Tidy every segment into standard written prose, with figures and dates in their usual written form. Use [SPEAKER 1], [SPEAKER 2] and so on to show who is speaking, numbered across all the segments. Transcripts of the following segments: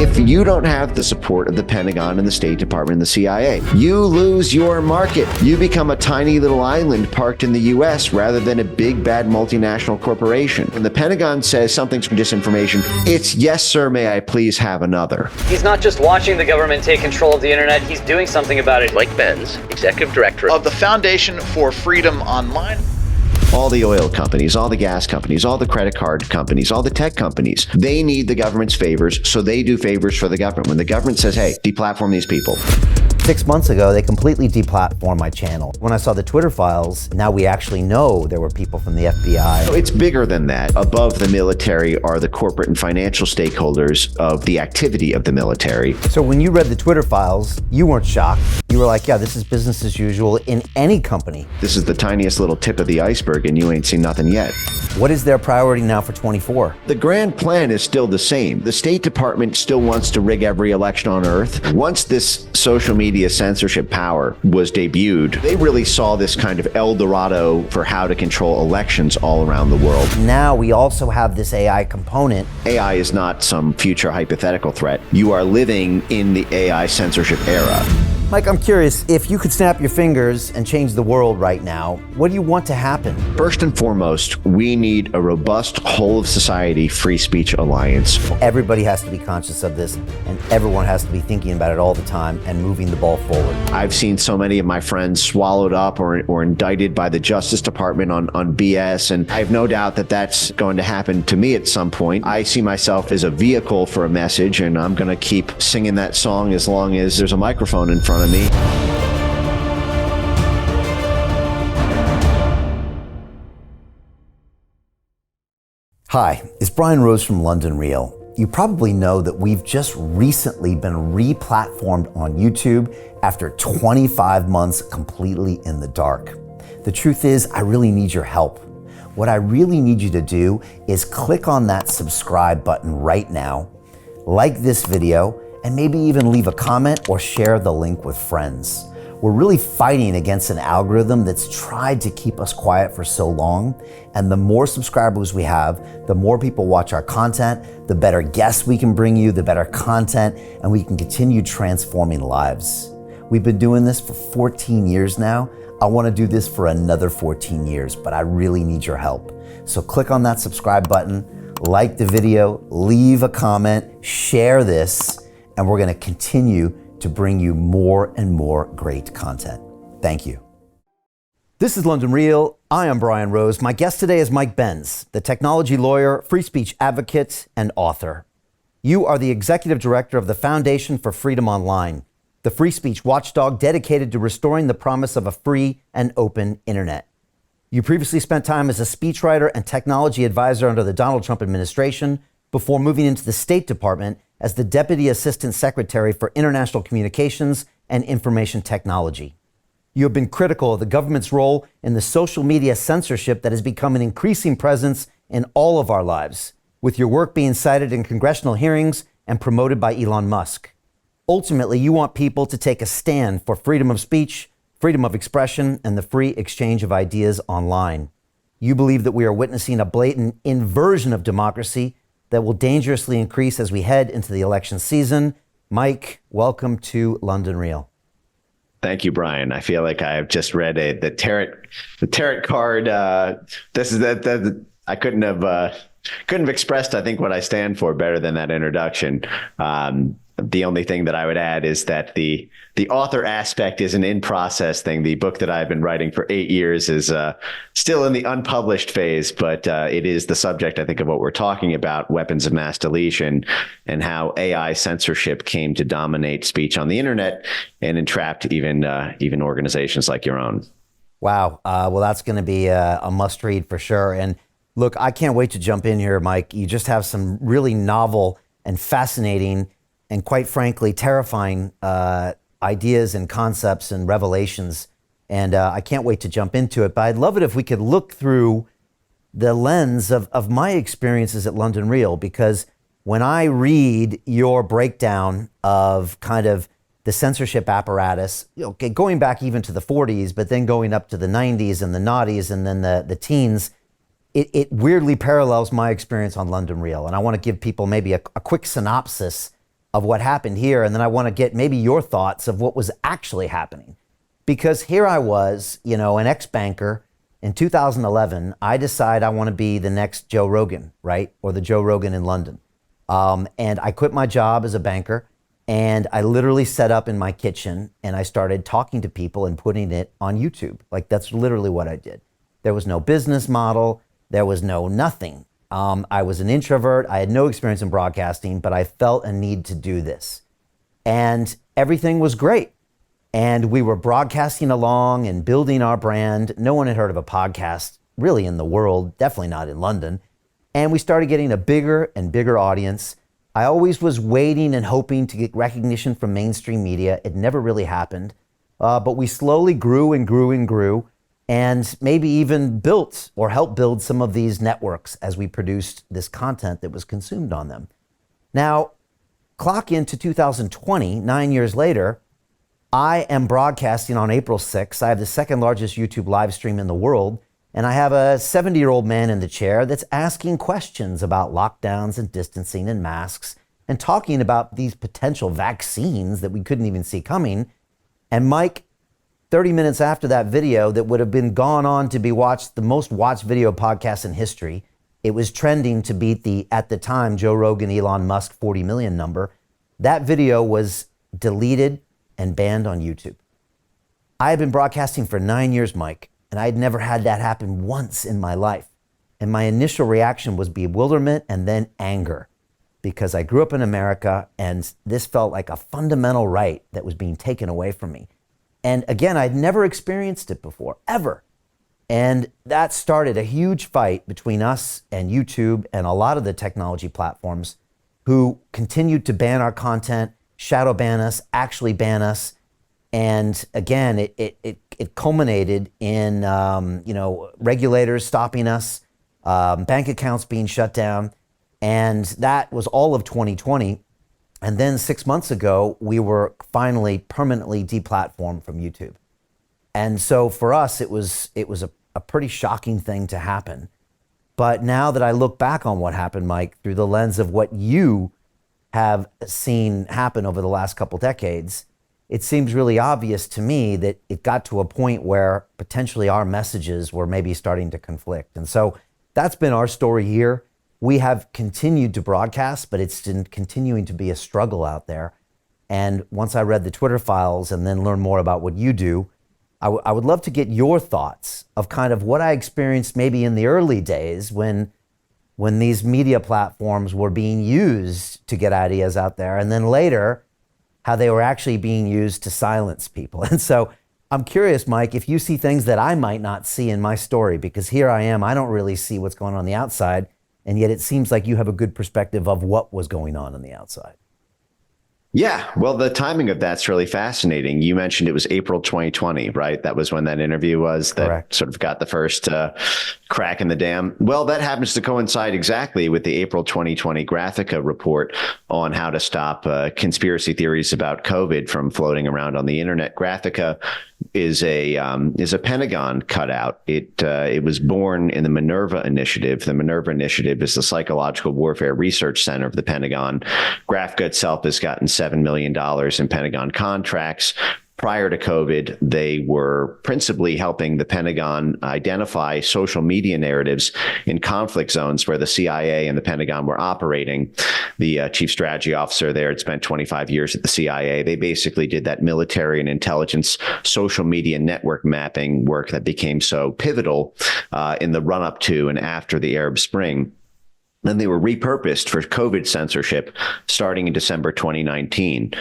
[SPEAKER 1] If you don't have the support of the Pentagon and the State Department and the CIA, you lose your market. You become a tiny little island parked in the US rather than a big bad multinational corporation. When the Pentagon says something's disinformation, it's yes sir, may I please have another.
[SPEAKER 2] He's not just watching the government take control of the internet, he's doing something about it.
[SPEAKER 3] Mike Benz, executive director
[SPEAKER 4] of the Foundation for Freedom Online.
[SPEAKER 1] All the oil companies, all the gas companies, all the credit card companies, all the tech companies, they need the government's favors, so they do favors for the government. When the government says, hey, deplatform these people.
[SPEAKER 5] 6 months ago, they completely deplatformed my channel. When I saw the Twitter files, now we actually know there were people from the FBI.
[SPEAKER 1] It's bigger than that. Above the military are the corporate and financial stakeholders of the activity of the military.
[SPEAKER 5] So when you read the Twitter files, you weren't shocked. You were like, yeah, this is business as usual in any company.
[SPEAKER 1] This is the tiniest little tip of the iceberg, and you ain't seen nothing yet.
[SPEAKER 5] What is their priority now for 24?
[SPEAKER 1] The grand plan is still the same. The State Department still wants to rig every election on Earth. Once this social media censorship power was debuted, they really saw this kind of El Dorado for how to control elections all around the world.
[SPEAKER 5] Now we also have this AI component.
[SPEAKER 1] AI is not some future hypothetical threat. You are living in the AI censorship era.
[SPEAKER 5] Mike, I'm curious, if you could snap your fingers and change the world right now, what do you want to happen?
[SPEAKER 1] First and foremost, we need a robust whole of society free speech alliance.
[SPEAKER 5] Everybody has to be conscious of this, and everyone has to be thinking about it all the time and moving the ball forward.
[SPEAKER 1] I've seen so many of my friends swallowed up or indicted by the Justice Department on BS, and I have no doubt that that's going to happen to me at some point. I see myself as a vehicle for a message, and I'm going to keep singing that song as long as there's a microphone in front of me.
[SPEAKER 5] Hi, it's Brian Rose from London Real. You probably know that we've just recently been re-platformed on YouTube after 25 months completely in the dark. The truth is, I really need your help. What I really need you to do is click on that subscribe button right now, like this video, and maybe even leave a comment or share the link with friends. We're really fighting against an algorithm that's tried to keep us quiet for so long. And the more subscribers we have, the more people watch our content, the better guests we can bring you, the better content, and we can continue transforming lives. We've been doing this for 14 years now. I want to do this for another 14 years, but I really need your help. So click on that subscribe button, like the video, leave a comment, share this, and we're going to continue to bring you more and more great content. Thank you. This is London Real. I am Brian Rose. My guest today is Mike Benz, the technology lawyer, free speech advocate, and author. You are the executive director of the Foundation for Freedom Online, the free speech watchdog dedicated to restoring the promise of a free and open internet. You previously spent time as a speechwriter and technology advisor under the Donald Trump administration before moving into the State Department as the Deputy Assistant Secretary for International Communications and Information Technology. You have been critical of the government's role in the social media censorship that has become an increasing presence in all of our lives, with your work being cited in congressional hearings and promoted by Elon Musk. Ultimately, you want people to take a stand for freedom of speech, freedom of expression, and the free exchange of ideas online. You believe that we are witnessing a blatant inversion of democracy that will dangerously increase as we head into the election season. Mike, welcome to London Real.
[SPEAKER 1] Thank you, Brian. I feel like I've just read the tarot card. This is that I couldn't have expressed, I think, what I stand for better than that introduction. The only thing that I would add is that the author aspect is an in-process thing. The book that I've been writing for 8 years is still in the unpublished phase, but it is the subject, I think, of what we're talking about, weapons of mass deletion, and how AI censorship came to dominate speech on the internet and entrapped even organizations like your own.
[SPEAKER 5] Wow. Well, that's going to be a must-read for sure. And look, I can't wait to jump in here, Mike. You just have some really novel and fascinating and, quite frankly, terrifying ideas and concepts and revelations. And I can't wait to jump into it. But I'd love it if we could look through the lens of my experiences at London Real, because when I read your breakdown of kind of the censorship apparatus, going back even to the 40s, but then going up to the 90s and the noughties and then the teens, it weirdly parallels my experience on London Real. And I want to give people maybe a quick synopsis of what happened here. And then I want to get maybe your thoughts of what was actually happening. Because here I was, an ex-banker. In 2011, I decide I want to be the next Joe Rogan, right? Or the Joe Rogan in London. And I quit my job as a banker, and I literally set up in my kitchen and I started talking to people and putting it on YouTube. Like, that's literally what I did. There was no business model. There was no nothing. I was an introvert. I had no experience in broadcasting, but I felt a need to do this. And everything was great. And we were broadcasting along and building our brand. No one had heard of a podcast really in the world, definitely not in London. And we started getting a bigger and bigger audience. I always was waiting and hoping to get recognition from mainstream media. It never really happened. But we slowly grew and grew and grew, and maybe even built or helped build some of these networks as we produced this content that was consumed on them. Now, clock into 2020, 9 years later, I am broadcasting on April 6th. I have the second largest YouTube live stream in the world, and I have a 70-year-old man in the chair that's asking questions about lockdowns and distancing and masks and talking about these potential vaccines that we couldn't even see coming. And Mike, 30 minutes after that video that would have been gone on to be watched, the most watched video podcast in history, it was trending to beat the, at the time, Joe Rogan, Elon Musk 40 million number. That video was deleted and banned on YouTube. I had been broadcasting for 9 years, Mike, and I had never had that happen once in my life. And my initial reaction was bewilderment and then anger, because I grew up in America and this felt like a fundamental right that was being taken away from me. And again, I'd never experienced it before, ever. And that started a huge fight between us and YouTube and a lot of the technology platforms who continued to ban our content, shadow ban us, actually ban us. And again, it culminated in regulators stopping us, bank accounts being shut down. And that was all of 2020. And then 6 months ago, we were finally permanently deplatformed from YouTube. And so for us, it was a pretty shocking thing to happen. But now that I look back on what happened, Mike, through the lens of what you have seen happen over the last couple decades, it seems really obvious to me that it got to a point where potentially our messages were maybe starting to conflict. And so that's been our story here. We have continued to broadcast, but it's been continuing to be a struggle out there. And once I read the Twitter files and then learned more about what you do, I would love to get your thoughts of kind of what I experienced maybe in the early days when these media platforms were being used to get ideas out there, and then later, how they were actually being used to silence people. And so I'm curious, Mike, if you see things that I might not see in my story, because here I am, I don't really see what's going on the outside, and yet it seems like you have a good perspective of what was going on the outside.
[SPEAKER 1] Yeah, well, the timing of that's really fascinating. You mentioned it was April 2020, right? That was when that interview was that
[SPEAKER 5] Correct.
[SPEAKER 1] Sort of got the first crack in the dam. Well, that happens to coincide exactly with the April 2020 Graphica report on how to stop conspiracy theories about COVID from floating around on the internet. Graphica is a Pentagon cutout. It was born in the Minerva Initiative. The Minerva Initiative is the Psychological Warfare Research Center of the Pentagon. Graphica itself has gotten $7 million in Pentagon contracts. Prior to COVID, they were principally helping the Pentagon identify social media narratives in conflict zones where the CIA and the Pentagon were operating. The chief strategy officer there had spent 25 years at the CIA. They basically did that military and intelligence social media network mapping work that became so pivotal in the run-up to and after the Arab Spring. Then they were repurposed for COVID censorship starting in December 2019.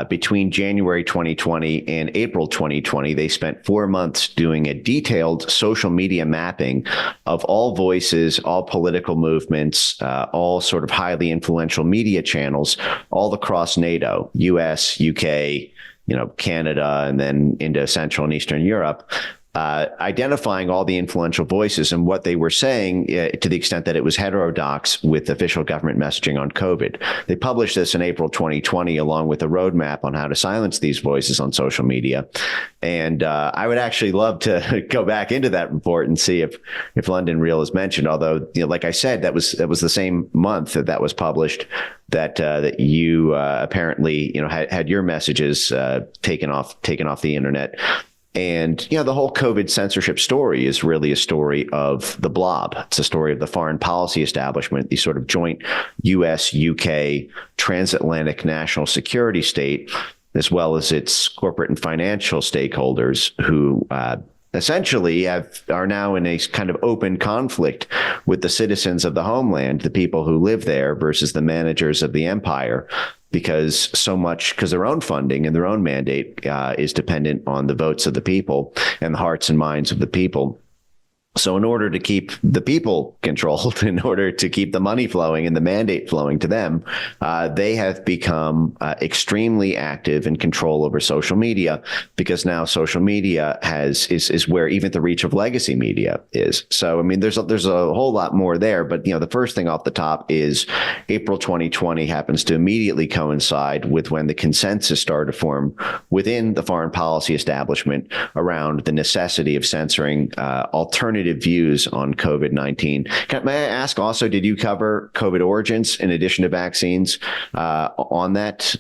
[SPEAKER 1] Between January 2020 and April 2020, they spent 4 months doing a detailed social media mapping of all voices, all political movements, all sort of highly influential media channels, all across NATO, US, UK, Canada, and then into Central and Eastern Europe. identifying all the influential voices and what they were saying to the extent that it was heterodox with official government messaging on COVID. They published this in April 2020, along with a roadmap on how to silence these voices on social media. And I would actually love to go back into that report and see if London Real is mentioned. Although, like I said, that was the same month that was published that you apparently had your messages taken off the internet. And, the whole COVID censorship story is really a story of the blob. It's a story of the foreign policy establishment, the sort of joint U.S., UK, transatlantic national security state, as well as its corporate and financial stakeholders who essentially are now in a kind of open conflict with the citizens of the homeland, the people who live there versus the managers of the empire, because their own funding and their own mandate is dependent on the votes of the people and the hearts and minds of the people. So in order to keep the people controlled, in order to keep the money flowing and the mandate flowing to them, they have become extremely active in control over social media, because now social media is where even the reach of legacy media is. So, I mean, there's a whole lot more there. But, the first thing off the top is April 2020 happens to immediately coincide with when the consensus started to form within the foreign policy establishment around the necessity of censoring alternative views on COVID-19. May I ask also, did you cover COVID origins in addition to vaccines on that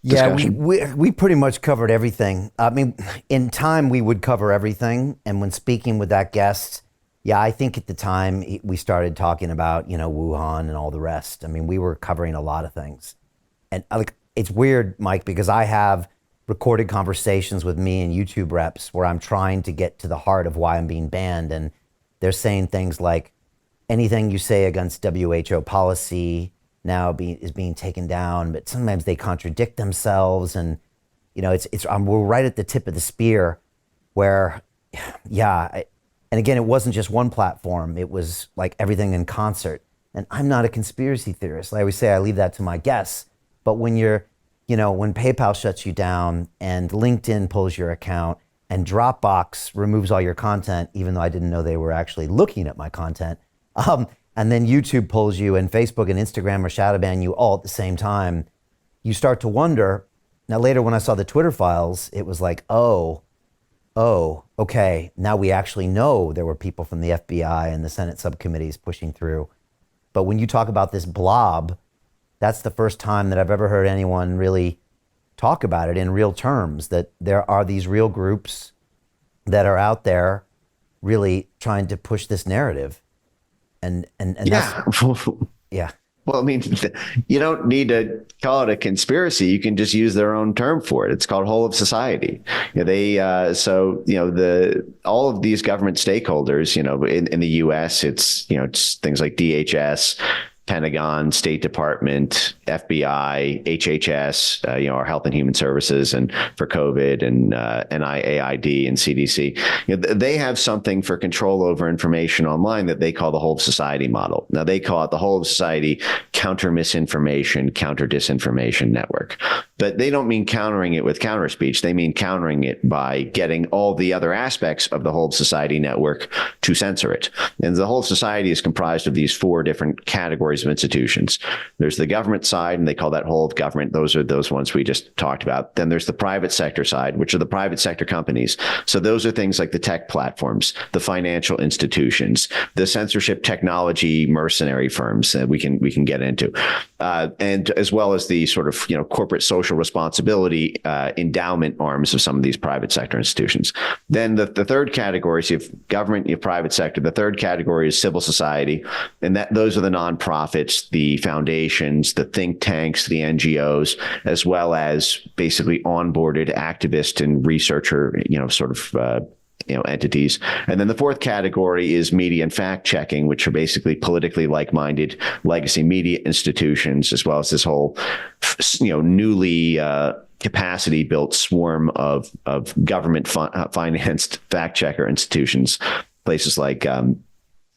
[SPEAKER 1] discussion?
[SPEAKER 5] Yeah, we pretty much covered everything. I mean, in time, we would cover everything. And when speaking with that guest, yeah, I think at the time we started talking about, Wuhan and all the rest. I mean, we were covering a lot of things. And it's weird, Mike, because I have recorded conversations with me and YouTube reps where I'm trying to get to the heart of why I'm being banned. And they're saying things like, anything you say against WHO policy now is being taken down, but sometimes they contradict themselves. And, we're right at the tip of the spear where, and again, it wasn't just one platform. It was like everything in concert. And I'm not a conspiracy theorist. Like I always say, I leave that to my guests. But when when PayPal shuts you down and LinkedIn pulls your account and Dropbox removes all your content, even though I didn't know they were actually looking at my content, and then YouTube pulls you and Facebook and Instagram are shadow ban you all at the same time, you start to wonder. Now, later when I saw the Twitter files, it was like, oh, okay, now we actually know there were people from the FBI and the Senate subcommittees pushing through. But when you talk about this blob, that's the first time that I've ever heard anyone really talk about it in real terms, that there are these real groups that are out there really trying to push this narrative. And
[SPEAKER 1] yeah.
[SPEAKER 5] Yeah.
[SPEAKER 1] Well, I mean, you don't need to call it a conspiracy. You can just use their own term for it. It's called whole of society. All of these government stakeholders, in the U.S., it's things like DHS, Pentagon, State Department, FBI, HHS, our Health and Human Services, and for COVID, and NIAID and CDC. They have something for control over information online that they call the whole of society model. Now, they call it the whole of society counter misinformation, counter disinformation network. But they don't mean countering it with counter speech. They mean countering it by getting all the other aspects of the whole of society network to censor it. And the whole of society is comprised of these four different categories of institutions. There's the government side, and they call that whole of government. Those are those ones we just talked about. Then there's the private sector side, which are the private sector companies. So those are things like the tech platforms, the financial institutions, the censorship technology mercenary firms that we can get into, and as well as the sort of corporate social responsibility endowment arms of some of these private sector institutions. Then the third category is you have government, you have private sector. The third category is civil society, and those are the nonprofits, the foundations, the think tanks, the NGOs, as well as basically onboarded activist and researcher, entities. And then the fourth category is media and fact checking, which are basically politically like-minded legacy media institutions, as well as this whole, newly capacity built swarm of government financed fact checker institutions, places like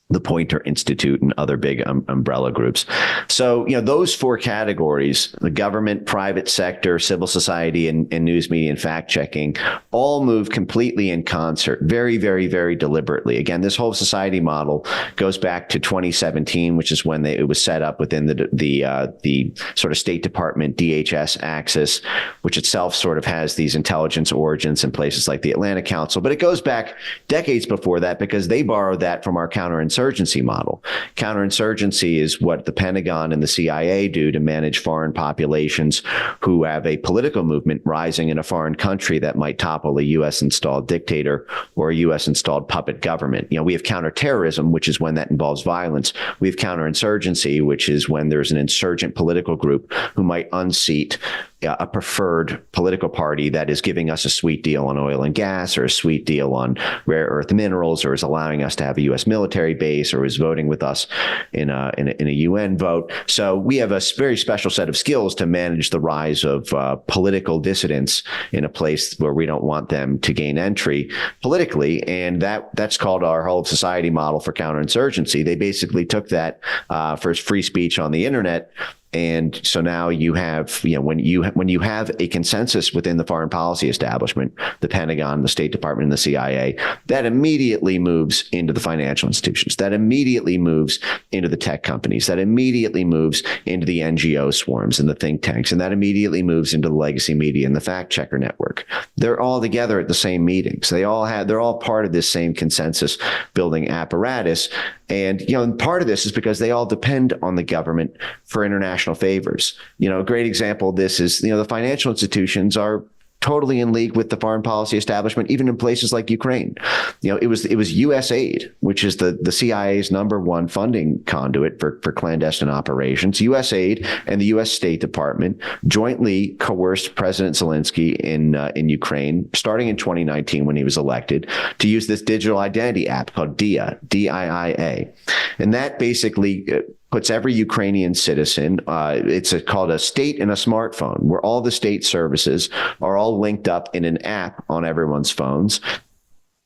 [SPEAKER 1] the Poynter Institute and other big umbrella groups. So, those four categories, the government, private sector, civil society, and news media and fact checking, all move completely in concert, very, very, very deliberately. Again, this whole society model goes back to 2017, which is when it was set up within the sort of State Department DHS axis, which itself sort of has these intelligence origins in places like the Atlantic Council. But it goes back decades before that because they borrowed that from our counterinsurgency model. Counterinsurgency is what the Pentagon and the CIA do to manage foreign populations who have a political movement rising in a foreign country that might topple a U.S. installed dictator or a U.S. installed puppet government. We have counterterrorism, which is when that involves violence. We have counterinsurgency, which is when there's an insurgent political group who might unseat a preferred political party that is giving us a sweet deal on oil and gas, or a sweet deal on rare earth minerals, or is allowing us to have a U.S. military base, or is voting with us in a UN vote. So we have a very special set of skills to manage the rise of political dissidents in a place where we don't want them to gain entry politically, and that's called our whole society model for counterinsurgency. They basically took that for free speech on the internet. And so now you have, when you have a consensus within the foreign policy establishment, the Pentagon, the State Department, and the CIA, that immediately moves into the financial institutions, that immediately moves into the tech companies, that immediately moves into the NGO swarms and the think tanks, and that immediately moves into the legacy media and the fact checker network. They're all together at the same meetings. They're all part of this same consensus building apparatus. And, part of this is because they all depend on the government for international favors. A great example of this is, the financial institutions are totally in league with the foreign policy establishment, even in places like Ukraine. It was USAID, which is the CIA's number one funding conduit for clandestine operations. USAID and the U.S. State Department jointly coerced President Zelensky in Ukraine, starting in 2019 when he was elected, to use this digital identity app called DIA, DIIA. And that basically puts every Ukrainian citizen, it's called a state in a smartphone, where all the state services are all linked up in an app on everyone's phones.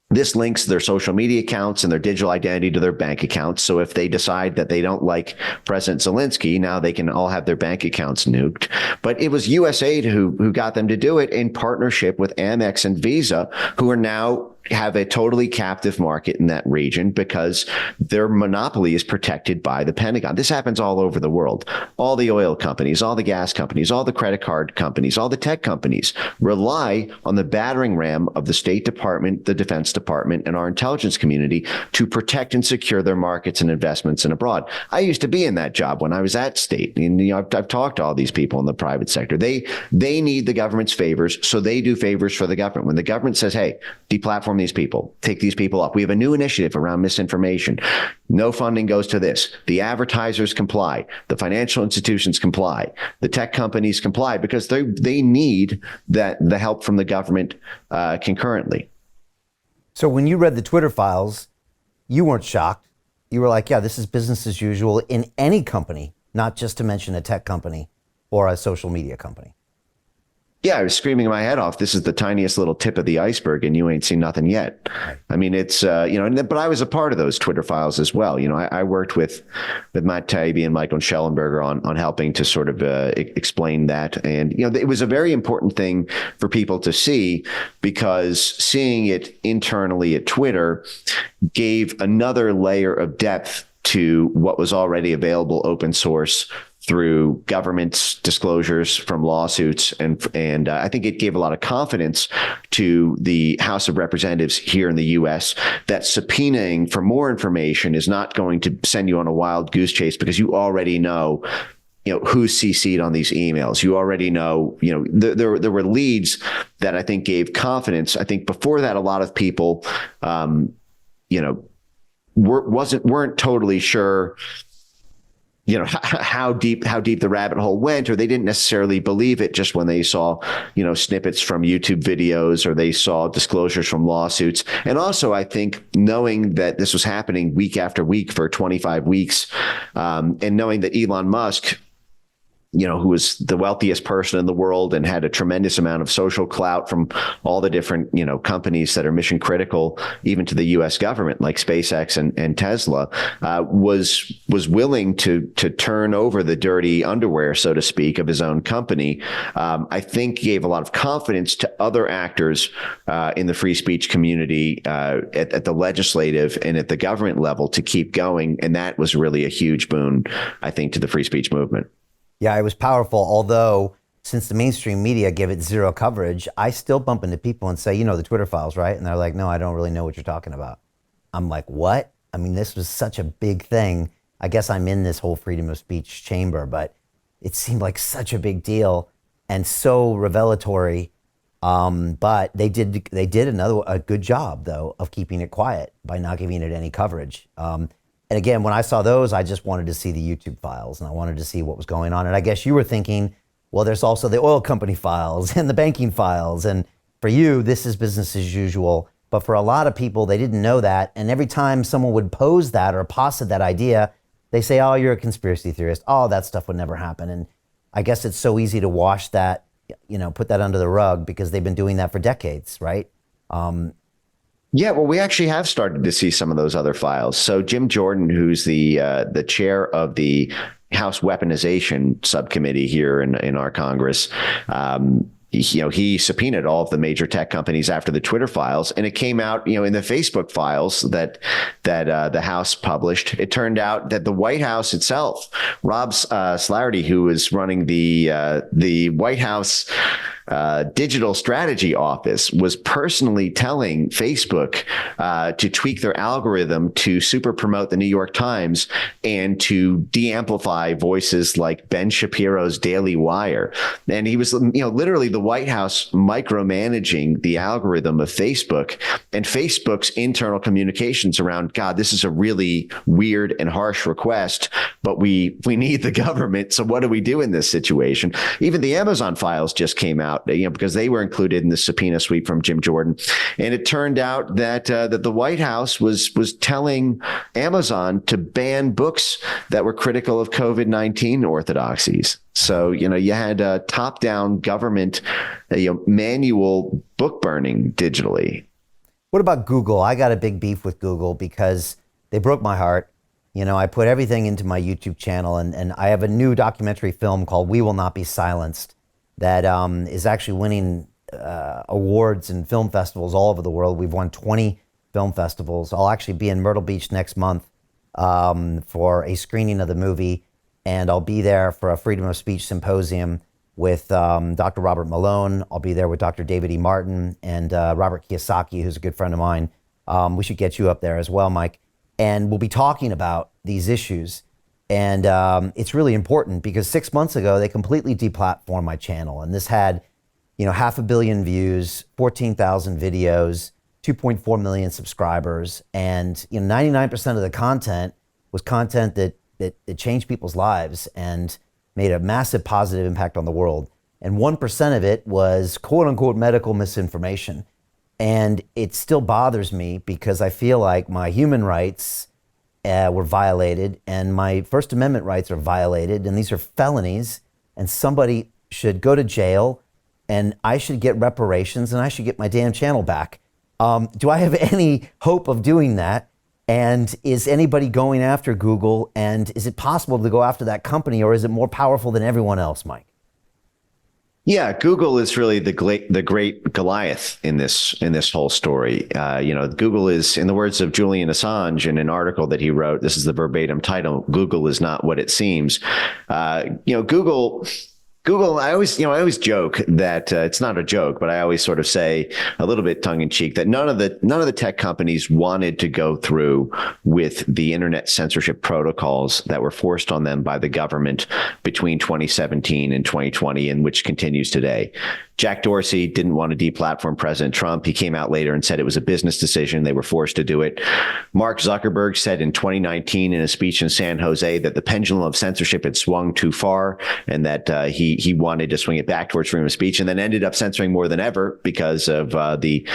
[SPEAKER 1] This links their social media accounts and their digital identity to their bank accounts. So if they decide that they don't like President Zelensky, now they can all have their bank accounts nuked. But it was USAID who got them to do it in partnership with Amex and Visa, who are now have a totally captive market in that region because their monopoly is protected by the Pentagon. This happens all over the world. All the oil companies, all the gas companies, all the credit card companies, all the tech companies rely on the battering ram of the State Department, the Defense Department, and our intelligence community to protect and secure their markets and investments in abroad. I used to be in that job when I was at State. And, I've talked to all these people in the private sector. They need the government's favors, so they do favors for the government. When the government says, hey, deplatform these people, take these people up. We have a new initiative around misinformation. No funding goes to this. The advertisers comply. The financial institutions comply. The tech companies comply because they need the help from the government concurrently.
[SPEAKER 5] So when you read the Twitter files, you weren't shocked. You were like, yeah, this is business as usual in any company, not just to mention a tech company or a social media company.
[SPEAKER 1] Yeah, I was screaming my head off. This is the tiniest little tip of the iceberg, and you ain't seen nothing yet. Right. I mean, it's, but I was a part of those Twitter files as well. I worked with Matt Taibbi and Michael Schellenberger on helping to sort of explain that. And, it was a very important thing for people to see, because seeing it internally at Twitter gave another layer of depth to what was already available open source through government's disclosures from lawsuits. And I think it gave a lot of confidence to the House of Representatives here in the U.S. that subpoenaing for more information is not going to send you on a wild goose chase, because you already know who's CC'd on these emails. You already know, there were leads that I think gave confidence. I think before that, a lot of people, weren't totally sure, how deep the rabbit hole went, or they didn't necessarily believe it just when they saw, snippets from YouTube videos, or they saw disclosures from lawsuits. And also, I think knowing that this was happening week after week for 25 weeks, and knowing that Elon Musk who was the wealthiest person in the world and had a tremendous amount of social clout from all the different, companies that are mission critical, even to the U.S. government, like SpaceX and Tesla, was willing to turn over the dirty underwear, so to speak, of his own company. I think gave a lot of confidence to other actors in the free speech community at the legislative and at the government level to keep going. And that was really a huge boon, I think, to the free speech movement.
[SPEAKER 5] Yeah, it was powerful. Although, since the mainstream media give it zero coverage, I still bump into people and say, the Twitter files, right? And they're like, no, I don't really know what you're talking about. I'm like, what? I mean, this was such a big thing. I guess I'm in this whole freedom of speech chamber, but it seemed like such a big deal and so revelatory. But they did a good job, though, of keeping it quiet by not giving it any coverage. And again, when I saw those, I just wanted to see the YouTube files and I wanted to see what was going on. And I guess you were thinking, well, there's also the oil company files and the banking files. And for you, this is business as usual. But for a lot of people, they didn't know that. And every time someone would pose that or posit that idea, they say, oh, you're a conspiracy theorist. Oh, that stuff would never happen. And I guess it's so easy to wash that, put that under the rug because they've been doing that for decades, right?
[SPEAKER 1] Yeah, well, we actually have started to see some of those other files. So Jim Jordan, who's the chair of the House Weaponization Subcommittee here in our Congress, he subpoenaed all of the major tech companies after the Twitter files, and it came out, in the Facebook files that the House published. It turned out that the White House itself, Rob Slattery, who was running the White House digital strategy office, was personally telling Facebook to tweak their algorithm to super promote the New York Times and to de-amplify voices like Ben Shapiro's Daily Wire. And he was, literally the White House micromanaging the algorithm of Facebook and Facebook's internal communications around, God, this is a really weird and harsh request, but we need the government. So what do we do in this situation? Even the Amazon files just came out, because they were included in the subpoena sweep from Jim Jordan. And it turned out that the White House was telling Amazon to ban books that were critical of COVID-19 orthodoxies. So, you had top-down government, manual book burning digitally.
[SPEAKER 5] What about Google? I got a big beef with Google because they broke my heart. I put everything into my YouTube channel, and I have a new documentary film called We Will Not Be Silenced that is actually winning awards and film festivals all over the world. We've won 20 film festivals. I'll actually be in Myrtle Beach next month for a screening of the movie, and I'll be there for a freedom of speech symposium with Dr. Robert Malone. I'll be there with Dr. David E. Martin and Robert Kiyosaki, who's a good friend of mine. We should get you up there as well, Mike. And we'll be talking about these issues. And it's really important because 6 months ago, they completely deplatformed my channel. And this had, 500 million views, 14,000 videos, 2.4 million subscribers. And 99% of the content was content that changed people's lives and made a massive positive impact on the world. And 1% of it was quote unquote medical misinformation. And it still bothers me because I feel like my human rights were violated and my First Amendment rights are violated, and these are felonies, and somebody should go to jail and I should get reparations and I should get my damn channel back. Do I have any hope of doing that? And is anybody going after Google? And is it possible to go after that company, or is it more powerful than everyone else, Mike?
[SPEAKER 1] Yeah, Google is really the great Goliath in this whole story. Google is, in the words of Julian Assange in an article that he wrote, this is the verbatim title, Google is not what it seems. Google, I always joke that it's not a joke, but I always sort of say a little bit tongue in cheek that none of the tech companies wanted to go through with the internet censorship protocols that were forced on them by the government between 2017 and 2020, and which continues today. Jack Dorsey didn't want to deplatform President Trump. He came out later and said it was a business decision. They were forced to do it. Mark Zuckerberg said in 2019 in a speech in San Jose that the pendulum of censorship had swung too far, and that he wanted to swing it back towards freedom of speech, and then ended up censoring more than ever because of the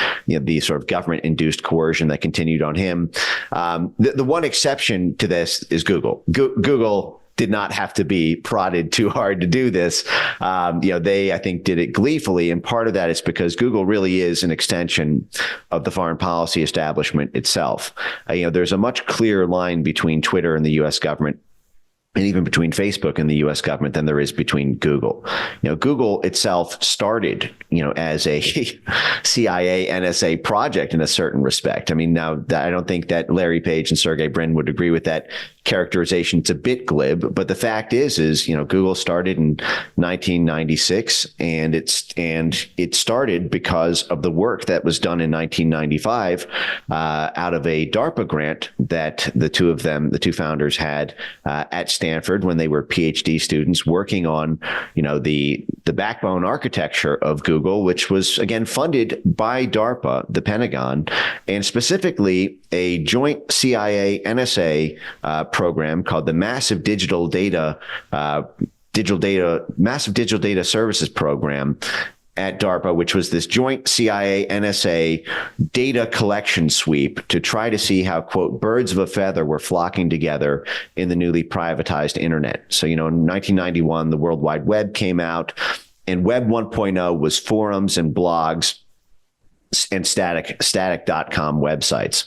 [SPEAKER 1] sort of government-induced coercion that continued on him. The one exception to this is Google. Google did not have to be prodded too hard to do this. They, I think, did it gleefully. And part of that is because Google really is an extension of the foreign policy establishment itself. There's a much clearer line between Twitter and the U.S. government, and even between Facebook and the U.S. government, than there is between Google. Google itself started, as a CIA NSA project in a certain respect. I mean, now I don't think that Larry Page and Sergey Brin would agree with that characterization. It's a bit glib, but the fact is Google started in 1996, and it started because of the work that was done in 1995 out of a DARPA grant that the two founders had at Stanford when they were PhD students working on, the backbone architecture of Google, which was again funded by DARPA, the Pentagon, and specifically a joint CIA NSA program called the Massive Digital Data Services Program at DARPA, which was this joint CIA NSA data collection sweep to try to see how, quote, birds of a feather were flocking together in the newly privatized internet. So, in 1991, the World Wide Web came out, and Web 1.0 was forums and blogs and static.com websites.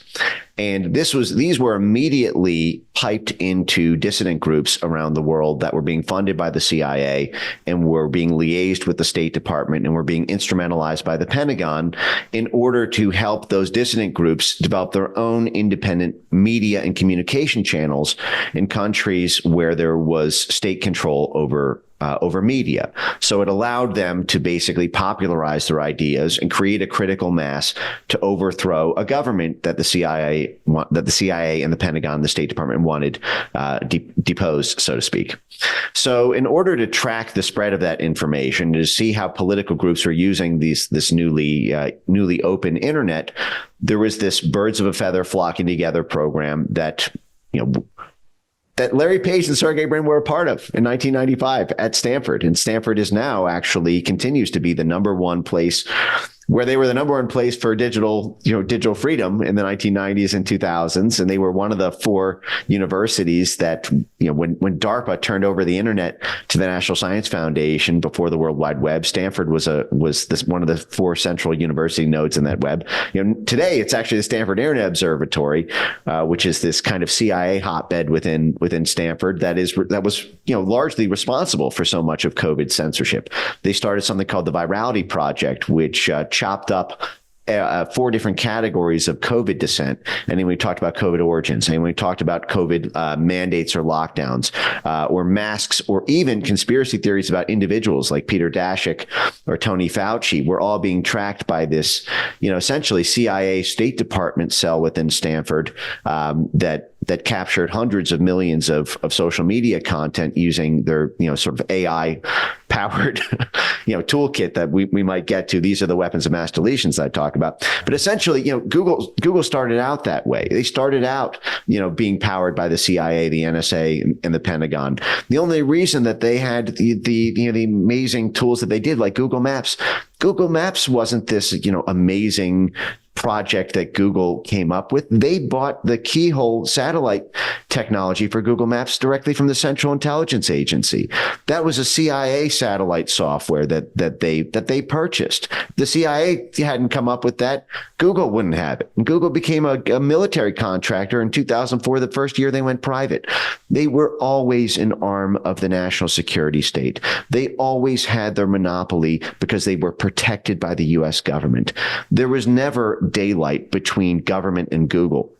[SPEAKER 1] And these were immediately piped into dissident groups around the world that were being funded by the CIA and were being liaised with the State Department and were being instrumentalized by the Pentagon in order to help those dissident groups develop their own independent media and communication channels in countries where there was state control over media. So it allowed them to basically popularize their ideas and create a critical mass to overthrow a government that the CIA and the Pentagon, the State Department wanted deposed, so to speak. So in order to track the spread of that information, to see how political groups are using this newly open internet, there was this birds of a feather flocking together program that Larry Page and Sergey Brin were a part of in 1995 at Stanford. And Stanford is now continues to be the number one place where they were the number one place for digital freedom in the 1990s and 2000s. And they were one of the 4 universities that, when DARPA turned over the internet to the National Science Foundation before the World Wide Web, Stanford was one of the 4 central university nodes in that web. Today it's actually the Stanford Internet Observatory, which is this kind of CIA hotbed within Stanford that was largely responsible for so much of COVID censorship. They started something called the Virality Project, which chopped up 4 different categories of COVID dissent. And then we talked about COVID origins. And we talked about COVID mandates or lockdowns or masks, or even conspiracy theories about individuals like Peter Daszak or Tony Fauci were all being tracked by this, essentially CIA State Department cell within Stanford that captured hundreds of millions of social media content using their, sort of AI powered, toolkit that we might get to. These are the weapons of mass deletions that I talk about. But essentially, Google started out that way. They started out, being powered by the CIA, the NSA, and the Pentagon. The only reason that they had the amazing tools that they did, like Google Maps wasn't this, amazing project that Google came up with. They bought the keyhole satellite technology for Google Maps directly from the Central Intelligence Agency. That was a CIA satellite software that they purchased. The CIA hadn't come up with that. Google wouldn't have it. And Google became a military contractor in 2004, the first year they went private. They were always an arm of the national security state. They always had their monopoly because they were protected by the U.S. government. There was never daylight between government and Google.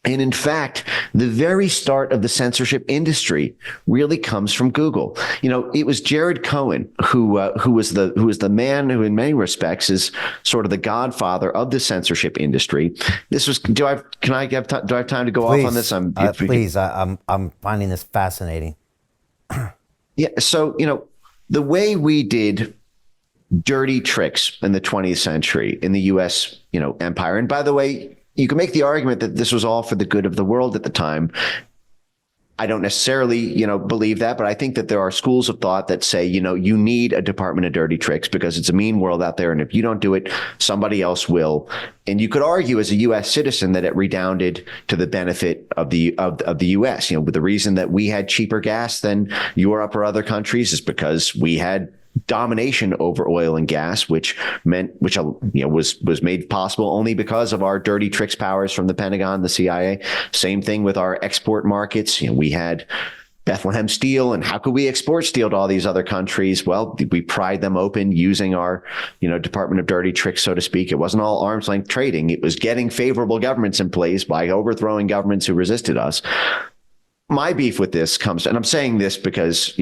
[SPEAKER 1] And in fact, the very start of the censorship industry really comes from Google. It was Jared Cohen who was the man who, in many respects, is sort of the godfather of the censorship industry. This was. Do I have time to go off on this?
[SPEAKER 5] Please. I'm finding this fascinating.
[SPEAKER 1] Yeah. So the way we did dirty tricks in the 20th century in the U.S. empire, and by the way, you can make the argument that this was all for the good of the world at the time. I don't necessarily, believe that, but I think that there are schools of thought that say, you need a Department of Dirty Tricks because it's a mean world out there. And if you don't do it, somebody else will. And you could argue as a U.S. citizen that it redounded to the benefit of the U.S. The reason that we had cheaper gas than Europe or other countries is because we had domination over oil and gas, which was made possible only because of our dirty tricks powers from the Pentagon, the CIA. Same thing with our export markets. We had Bethlehem Steel, and how could we export steel to all these other countries? Well, we pried them open using our, Department of Dirty Tricks, so to speak. It wasn't all arm's length trading. It was getting favorable governments in place by overthrowing governments who resisted us. My beef with this comes, and I'm saying this because,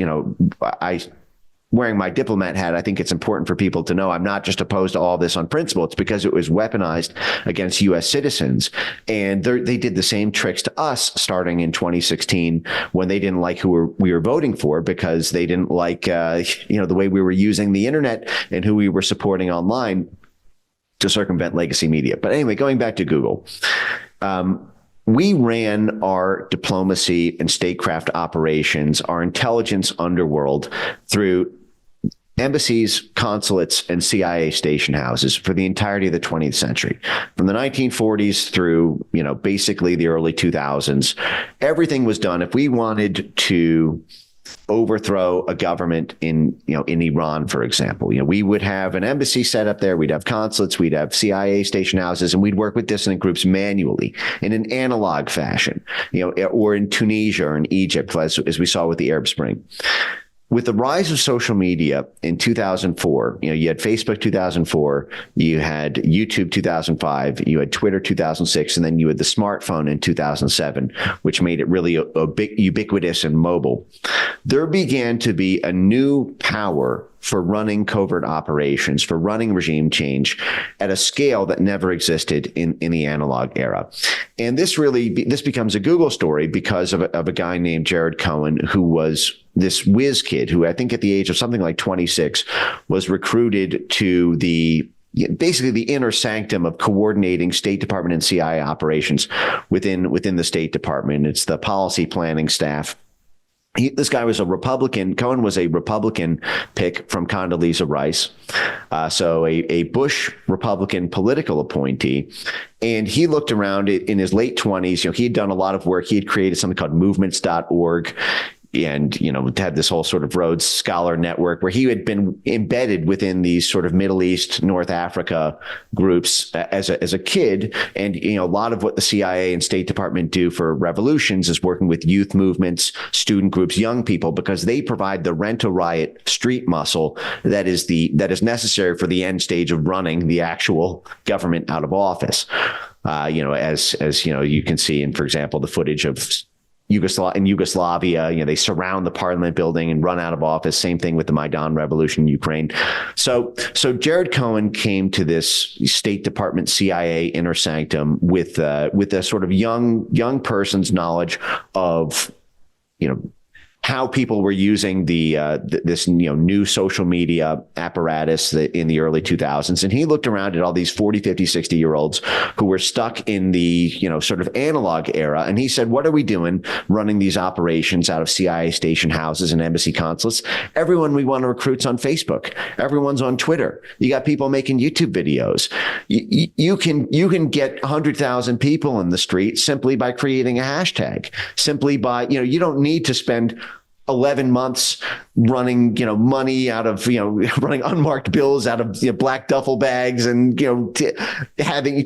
[SPEAKER 1] wearing my diplomat hat, I think it's important for people to know I'm not just opposed to all this on principle. It's because it was weaponized against U.S. citizens. And they did the same tricks to us starting in 2016 when they didn't like who we were voting for because they didn't like, the way we were using the internet and who we were supporting online to circumvent legacy media. But anyway, going back to Google, we ran our diplomacy and statecraft operations, our intelligence underworld, through embassies, consulates, and CIA station houses for the entirety of the 20th century. From the 1940s through, basically the early 2000s, everything was done. If we wanted to overthrow a government in Iran, for example, we would have an embassy set up there. We'd have consulates, we'd have CIA station houses, and we'd work with dissident groups manually in an analog fashion, or in Tunisia or in Egypt, as we saw with the Arab Spring. With the rise of social media in 2004, you had Facebook 2004, you had YouTube 2005, you had Twitter 2006, and then you had the smartphone in 2007, which made it really ubiquitous and mobile. There began to be a new power for running covert operations, for running regime change at a scale that never existed in the analog era. And this becomes a Google story because of a guy named Jared Cohen, who was this whiz kid who I think at the age of something like 26 was recruited to basically the inner sanctum of coordinating State Department and CIA operations within the State Department. It's the policy planning staff. This guy was a Republican. Cohen was a Republican pick from Condoleezza Rice. So a Bush Republican political appointee. And he looked around in his late 20s. He had done a lot of work. He had created something called movements.org. And, had this whole sort of Rhodes Scholar network where he had been embedded within these sort of Middle East, North Africa groups as a kid. And, a lot of what the CIA and State Department do for revolutions is working with youth movements, student groups, young people, because they provide the rent-a-riot street muscle that is necessary for the end stage of running the actual government out of office. As you can see in, for example, the footage of Yugoslavia, they surround the parliament building and run out of office. Same thing with the Maidan revolution in Ukraine. So Jared Cohen came to this State Department CIA inner sanctum with a sort of young person's knowledge of, how people were using this new social media apparatus in the early 2000s. And he looked around at all these 40, 50, 60-year-olds who were stuck in the sort of analog era. And he said, what are we doing running these operations out of CIA station houses and embassy consulates? Everyone we want to recruit's on Facebook. Everyone's on Twitter. You got people making YouTube videos. You can get 100,000 people in the street simply by creating a hashtag, simply by, you don't need to spend 11 months running, money out of, running unmarked bills out of black duffel bags and,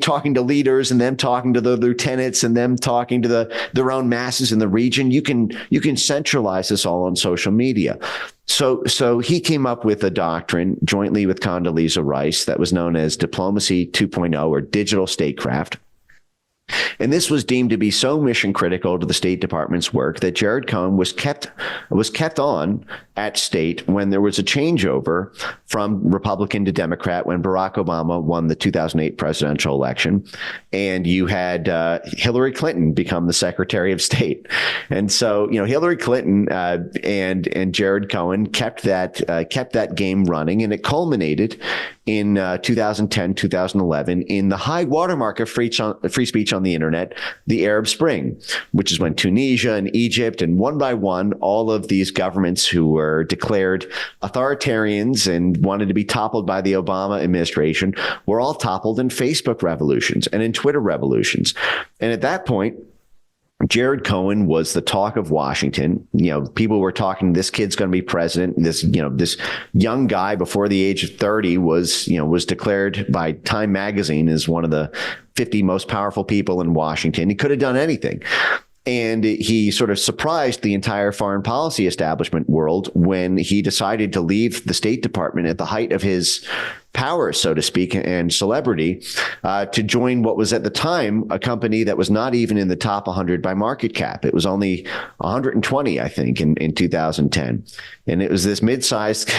[SPEAKER 1] talking to leaders and them talking to the lieutenants and them talking to their own masses in the region. You can centralize this all on social media. So he came up with a doctrine jointly with Condoleezza Rice that was known as Diplomacy 2.0 or digital statecraft. And this was deemed to be so mission critical to the State Department's work that Jared Cohen was kept on at state when there was a changeover from Republican to Democrat when Barack Obama won the 2008 presidential election, and you had Hillary Clinton become the Secretary of State. And so, Hillary Clinton and Jared Cohen kept that game running, and it culminated in 2010, 2011 in the high watermark of free speech on the internet, the Arab Spring, which is when Tunisia and Egypt and one by one, all of these governments who were declared authoritarians and wanted to be toppled by the Obama administration were all toppled in Facebook revolutions and in Twitter revolutions. And at that point, Jared Cohen was the talk of Washington. People were talking, this kid's going to be president. This young guy before the age of 30 was declared by Time magazine as one of the 50 most powerful people in Washington. He could have done anything. And he sort of surprised the entire foreign policy establishment world when he decided to leave the State Department at the height of his power, so to speak, and celebrity, to join what was at the time a company that was not even in the top 100 by market cap. It was only 120, I think, in 2010. And it was this mid-sized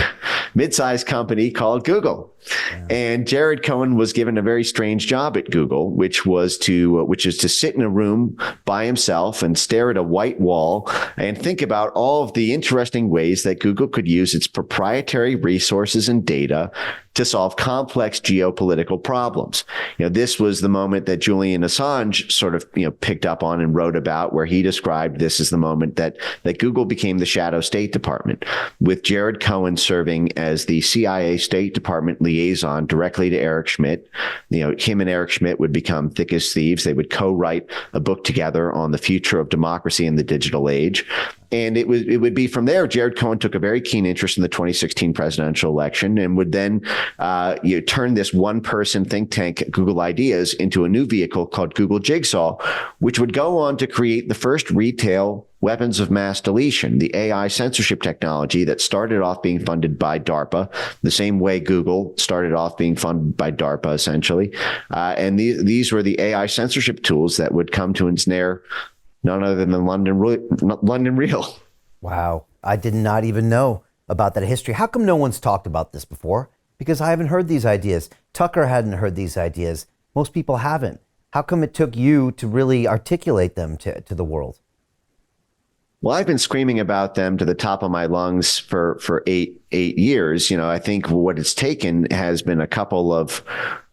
[SPEAKER 1] company called Google. Yeah. And Jared Cohen was given a very strange job at Google, which is to sit in a room by himself and stare at a white wall and think about all of the interesting ways that Google could use its proprietary resources and data to solve complex geopolitical problems. This was the moment that Julian Assange sort of, picked up on and wrote about, where he described this as the moment that Google became the shadow State Department, with Jared Cohen serving as the CIA State Department liaison directly to Eric Schmidt. Him and Eric Schmidt would become thick as thieves. They would co-write a book together on the future of democracy in the digital age. And it would be from there, Jared Cohen took a very keen interest in the 2016 presidential election and would then turn this one-person think tank, Google Ideas, into a new vehicle called Google Jigsaw, which would go on to create the first retail weapons of mass deletion, the AI censorship technology that started off being funded by DARPA, the same way Google started off being funded by DARPA, essentially. And these were the AI censorship tools that would come to ensnare none other than London Real.
[SPEAKER 5] Wow. I did not even know about that history. How come no one's talked about this before? Because I haven't heard these ideas. Tucker hadn't heard these ideas. Most people haven't. How come it took you to really articulate them to the world?
[SPEAKER 1] Well, I've been screaming about them to the top of my lungs for eight years. I think what it's taken has been a couple of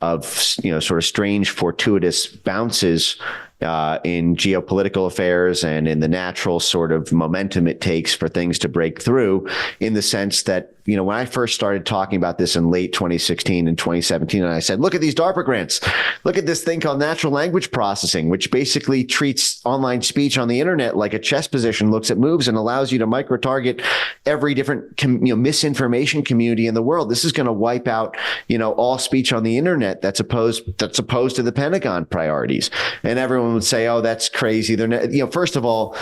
[SPEAKER 1] sort of strange, fortuitous bounces in geopolitical affairs and in the natural sort of momentum it takes for things to break through, in the sense that, when I first started talking about this in late 2016 and 2017, and I said, look at these DARPA grants, look at this thing called natural language processing, which basically treats online speech on the internet like a chess position, looks at moves and allows you to micro-target every different misinformation community in the world. This is going to wipe out, all speech on the internet that's opposed to the Pentagon priorities. And everyone would say, oh, that's crazy. They're not, first of all,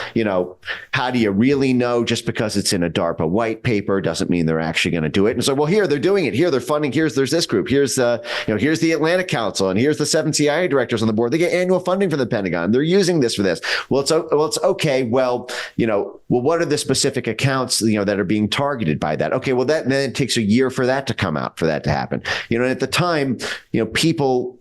[SPEAKER 1] how do you really know? Just because it's in a DARPA white paper doesn't mean they're actually going to do it. And so, well, here they're doing it. Here they're funding. There's this group. Here's here's the Atlantic Council, and here's the 7 CIA directors on the board. They get annual funding from the Pentagon. They're using this for this. Well, it's okay. Well, what are the specific accounts that are being targeted by that? Okay, well, then it takes a year for that to come out, for that to happen. And at the time, people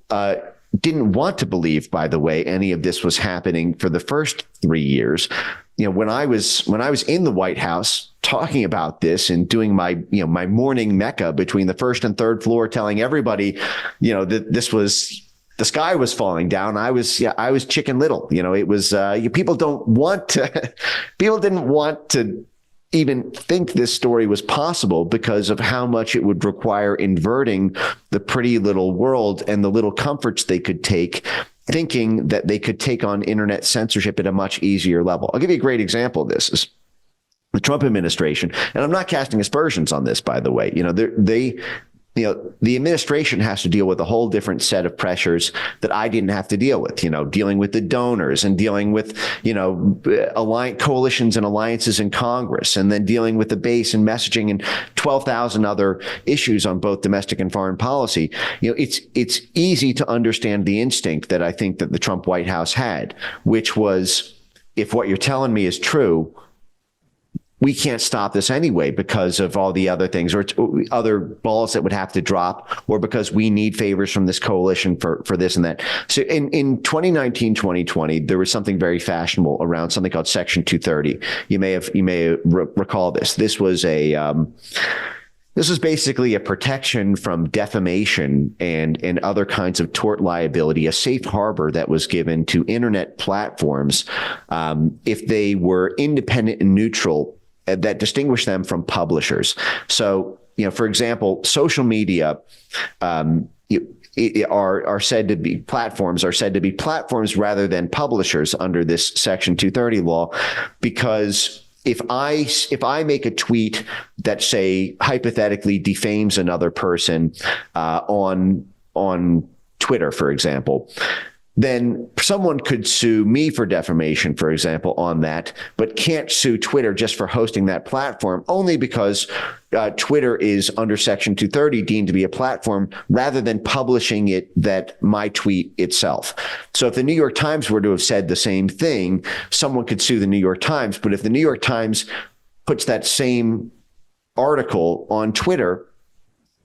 [SPEAKER 1] didn't want to believe, by the way, any of this was happening for the first 3 years. When I was in the White House talking about this and doing my morning Mecca between the first and third floor, telling everybody, that the sky was falling down. I was Chicken Little. It was people didn't want to even think this story was possible because of how much it would require inverting the pretty little world and the little comforts they could take, thinking that they could take on internet censorship at a much easier level. I'll give you a great example of this. Is the Trump administration, and I'm not casting aspersions on this, by the way. The administration has to deal with a whole different set of pressures that I didn't have to deal with, dealing with the donors and dealing with, coalitions and alliances in Congress, and then dealing with the base and messaging and 12,000 other issues on both domestic and foreign policy. It's easy to understand the instinct that I think that the Trump White House had, which was, if what you're telling me is true, we can't stop this anyway because of all the other things or other balls that would have to drop, or because we need favors from this coalition for this and that. So in 2019, 2020, there was something very fashionable around something called Section 230. You may recall this. This was basically a protection from defamation and other kinds of tort liability, a safe harbor that was given to internet platforms if they were independent and neutral, that distinguished them from publishers. So, for example, social media are said to be platforms rather than publishers under this Section 230 law, because if I make a tweet that, say, hypothetically defames another person on Twitter, for example, then someone could sue me for defamation, for example, on that, but can't sue Twitter just for hosting that platform, only because Twitter is under Section 230 deemed to be a platform rather than publishing it, that my tweet itself. So if the New York Times were to have said the same thing, someone could sue the New York Times. But if the New York Times puts that same article on Twitter,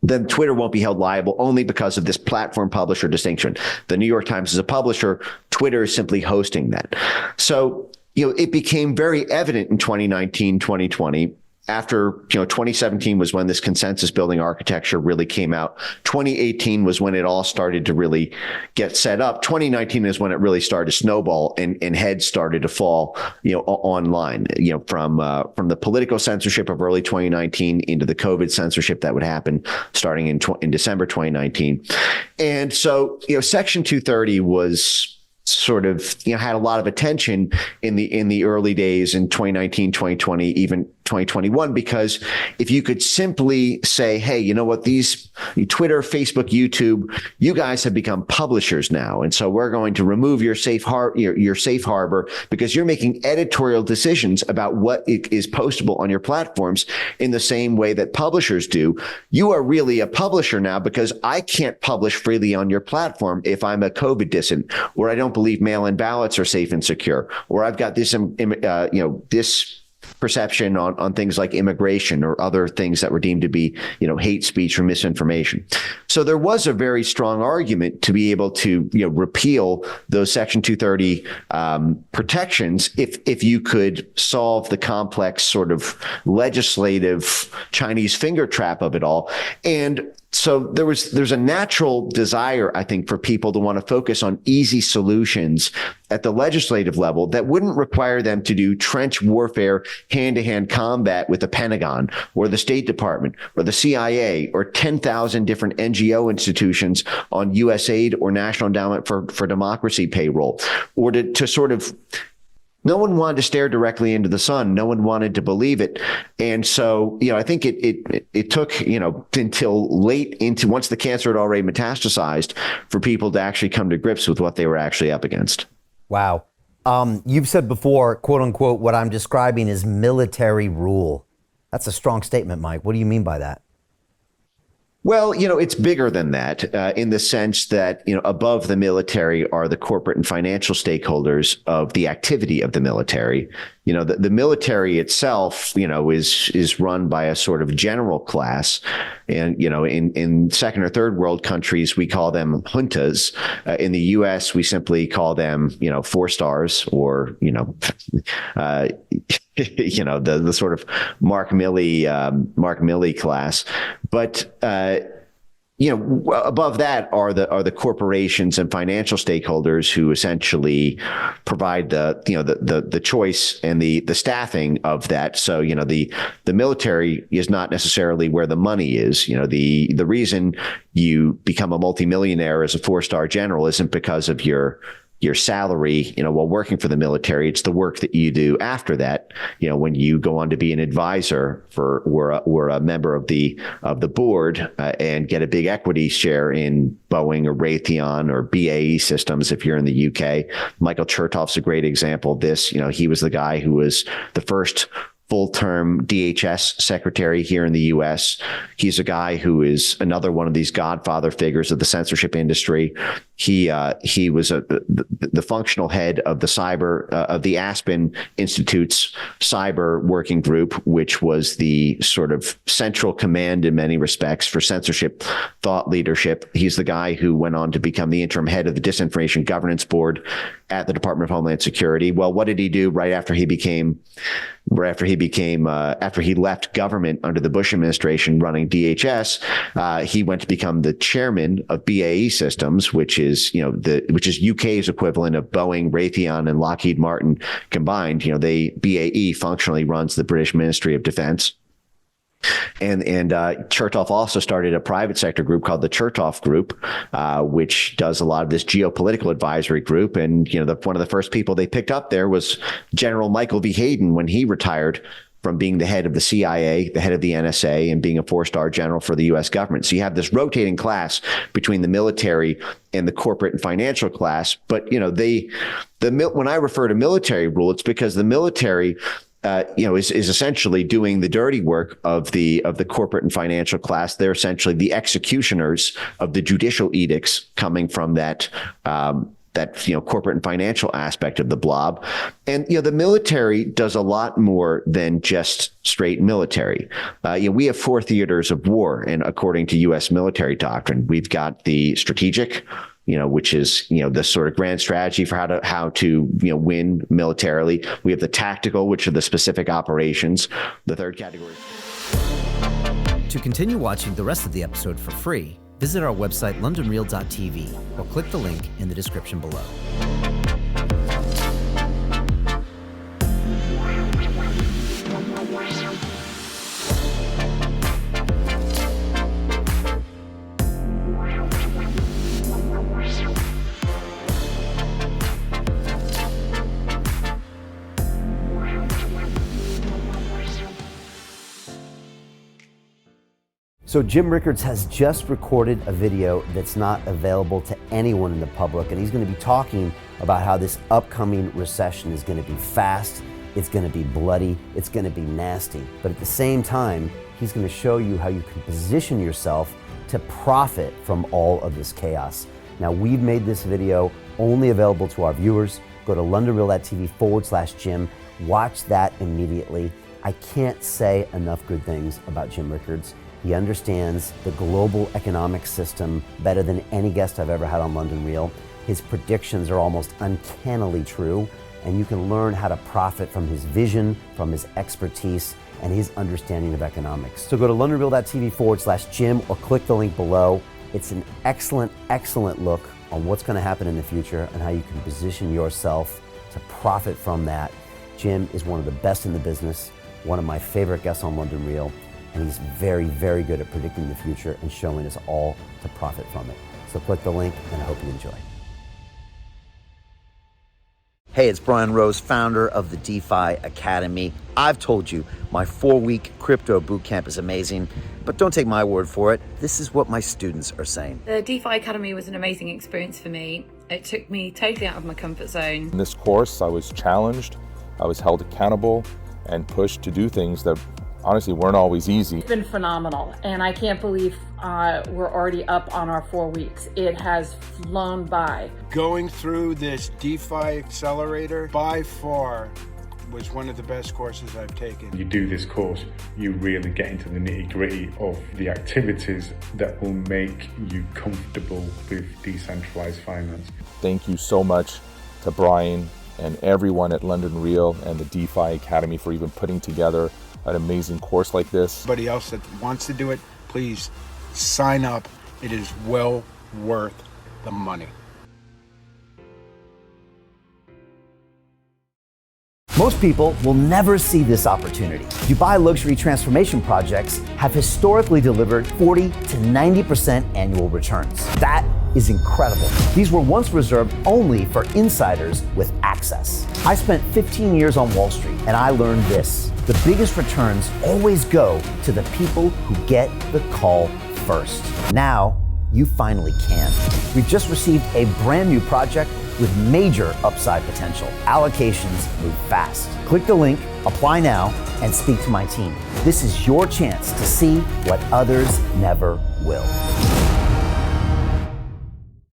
[SPEAKER 1] then Twitter won't be held liable, only because of this platform publisher distinction. The New York Times is a publisher. Twitter is simply hosting that. So, it became very evident in 2019, 2020, after, 2017 was when this consensus building architecture really came out. 2018 was when it all started to really get set up. 2019 is when it really started to snowball and heads started to fall, online, from the political censorship of early 2019 into the COVID censorship that would happen starting in December 2019. And so, Section 230 was sort of, had a lot of attention in the early days in 2019, 2020, even 2021, because if you could simply say, hey, you know what, these Twitter, Facebook, YouTube, you guys have become publishers now. And so we're going to remove your safe harbor because you're making editorial decisions about what is postable on your platforms in the same way that publishers do. You are really a publisher now, because I can't publish freely on your platform if I'm a COVID dissident, or I don't believe mail-in ballots are safe and secure, or I've got this, this perception on things like immigration or other things that were deemed to be, hate speech or misinformation. So there was a very strong argument to be able to, repeal those Section 230 protections if you could solve the complex sort of legislative Chinese finger trap of it all. And so there's a natural desire, I think, for people to want to focus on easy solutions at the legislative level that wouldn't require them to do trench warfare, hand-to-hand combat with the Pentagon or the State Department or the CIA or 10,000 different NGO institutions on USAID or National Endowment for Democracy payroll, or to sort of. No one wanted to stare directly into the sun. No one wanted to believe it. And so, I think it took, until late into, once the cancer had already metastasized, for people to actually come to grips with what they were actually up against.
[SPEAKER 5] Wow. You've said before, quote unquote, what I'm describing is military rule. That's a strong statement, Mike. What do you mean by that?
[SPEAKER 1] Well, it's bigger than that in the sense that, above the military are the corporate and financial stakeholders of the activity of the military. The military itself, is run by a sort of general class. And, in second or third world countries, we call them juntas. In the U.S., we simply call them, 4 stars, or, the sort of Mark Milley class. But, above that are the corporations and financial stakeholders who essentially provide the choice and the staffing of that. So, the military is not necessarily where the money is. The reason you become a multimillionaire as a 4-star general isn't because of your salary, while working for the military. It's the work that you do after that, when you go on to be an advisor or a member of the board and get a big equity share in Boeing or Raytheon or BAE Systems if you're in the UK. Michael Chertoff's a great example of this. He was the guy who was the first full-term DHS secretary here in the U.S. He's a guy who is another one of these godfather figures of the censorship industry. He was the functional head of the cyber of the Aspen Institute's cyber working group, which was the sort of central command in many respects for censorship thought leadership. He's the guy who went on to become the interim head of the Disinformation Governance Board at the Department of Homeland Security. Well, what did he do after he left government under the Bush administration running DHS? He went to become the chairman of BAE Systems, which is UK's equivalent of Boeing, Raytheon, and Lockheed Martin combined. BAE functionally runs the British Ministry of Defense. And Chertoff also started a private sector group called the Chertoff Group, which does a lot of this geopolitical advisory group. And, one of the first people they picked up there was General Michael V. Hayden when he retired from being the head of the CIA, the head of the NSA, and being a 4-star general for the U.S. government. So you have this rotating class between the military and the corporate and financial class. But, when I refer to military rule, it's because the military is essentially doing the dirty work of the corporate and financial class. They're essentially the executioners of the judicial edicts coming from that corporate and financial aspect of the blob. And the military does a lot more than just straight military. We have 4 theaters of war, and according to U.S. military doctrine, we've got the strategic, which is, the sort of grand strategy for how to win militarily. We have the tactical, which are the specific operations. The third category.
[SPEAKER 3] To continue watching the rest of the episode for free, visit our website, londonreal.tv, or click the link in the description below.
[SPEAKER 5] So Jim Rickards has just recorded a video that's not available to anyone in the public, and he's going to be talking about how this upcoming recession is going to be fast, it's going to be bloody, it's going to be nasty. But at the same time, he's going to show you how you can position yourself to profit from all of this chaos. Now, we've made this video only available to our viewers. Go to londonreal.tv/Jim. Watch that immediately. I can't say enough good things about Jim Rickards. He understands the global economic system better than any guest I've ever had on London Real. His predictions are almost uncannily true, and you can learn how to profit from his vision, from his expertise, and his understanding of economics. So go to londonreal.tv/Jim or click the link below. It's an excellent, excellent look on what's going to happen in the future and how you can position yourself to profit from that. Jim is one of the best in the business, one of my favorite guests on London Real, and he's very, very good at predicting the future and showing us all to profit from it. So click the link, and I hope you enjoy. Hey, it's Brian Rose, founder of the DeFi Academy. I've told you my 4-week crypto bootcamp is amazing, but don't take my word for it. This is what my students are saying.
[SPEAKER 6] The DeFi Academy was an amazing experience for me. It took me totally out of my comfort zone.
[SPEAKER 7] In this course, I was challenged, I was held accountable, and pushed to do things that honestly weren't always easy.
[SPEAKER 8] It's been phenomenal, and I can't believe we're already up on our 4 weeks. It has flown by.
[SPEAKER 9] Going through this DeFi accelerator by far was one of the best courses I've taken.
[SPEAKER 10] You do this course, you really get into the nitty-gritty of the activities that will make you comfortable with decentralized finance.
[SPEAKER 7] Thank you so much to Brian and everyone at London Real and the DeFi Academy for even putting together an amazing course like this.
[SPEAKER 9] Anybody else that wants to do it, please sign up. It is well worth the money.
[SPEAKER 5] Most people will never see this opportunity. Dubai luxury transformation projects have historically delivered 40 to 90% annual returns. That is incredible. These were once reserved only for insiders with access. I spent 15 years on Wall Street, and I learned this. The biggest returns always go to the people who get the call first. Now, you finally can. We've just received a brand new project with major upside potential. Allocations move fast. Click the link, apply now, and speak to my team. This is your chance to see what others never will.